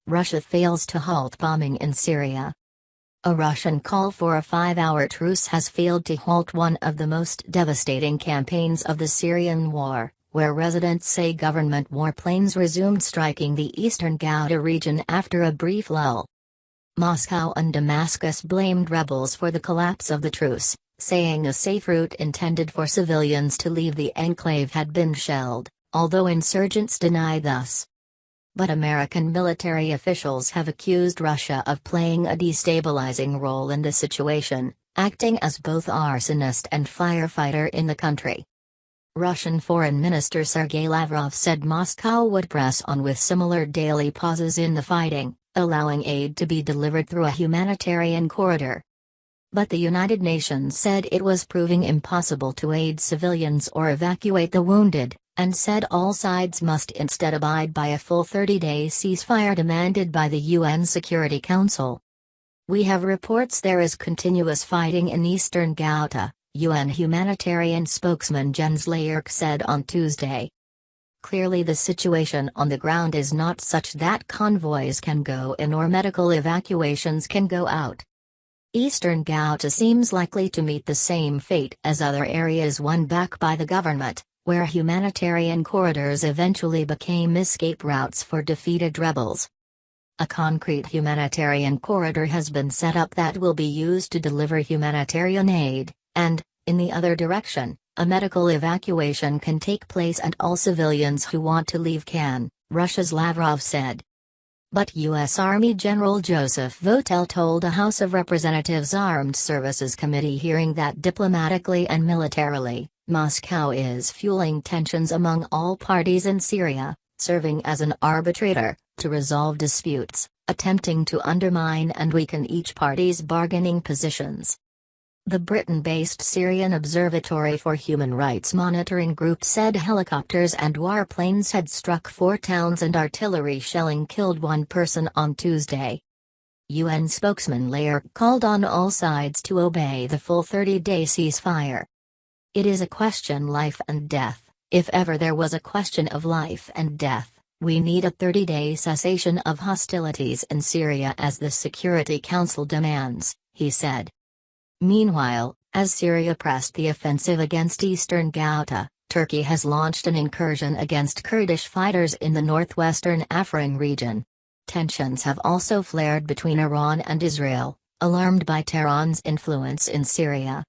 Russia fails to halt bombing in Syria. A Russian call for a 5-hour truce has failed to halt one of the most devastating campaigns of the Syrian war, where residents say government warplanes resumed striking the eastern Ghouta region after a brief lull. Moscow and Damascus blamed rebels for the collapse of the truce, saying a safe route intended for civilians to leave the enclave had been shelled, although insurgents deny this. But American military officials have accused Russia of playing a destabilizing role in the situation, acting as both arsonist and firefighter in the country. Russian Foreign Minister Sergei Lavrov said Moscow would press on with similar daily pauses in the fighting, allowing aid to be delivered through a humanitarian corridor. But the United Nations said it was proving impossible to aid civilians or evacuate the wounded, and said all sides must instead abide by a full 30-day ceasefire demanded by the UN Security Council. We have reports there is continuous fighting in eastern Ghouta, UN humanitarian spokesman Jens Laerke said on Tuesday. Clearly the situation on the ground is not such that convoys can go in or medical evacuations can go out. Eastern Ghouta seems likely to meet the same fate as other areas won back by the government, where humanitarian corridors eventually became escape routes for defeated rebels. A concrete humanitarian corridor has been set up that will be used to deliver humanitarian aid, and, in the other direction, a medical evacuation can take place and all civilians who want to leave can, Russia's Lavrov said. But U.S. Army General Joseph Votel told a House of Representatives Armed Services Committee hearing that diplomatically and militarily, Moscow is fueling tensions among all parties in Syria, serving as an arbitrator, to resolve disputes, attempting to undermine and weaken each party's bargaining positions. The Britain-based Syrian Observatory for Human Rights Monitoring Group said helicopters and warplanes had struck 4 towns and artillery shelling killed 1 person on Tuesday. UN spokesman Laerke called on all sides to obey the full 30-day ceasefire. It is a question life and death. If ever there was a question of life and death, we need a 30-day cessation of hostilities in Syria as the Security Council demands, he said. Meanwhile, as Syria pressed the offensive against eastern Ghouta, Turkey has launched an incursion against Kurdish fighters in the northwestern Afrin region. Tensions have also flared between Iran and Israel, alarmed by Tehran's influence in Syria.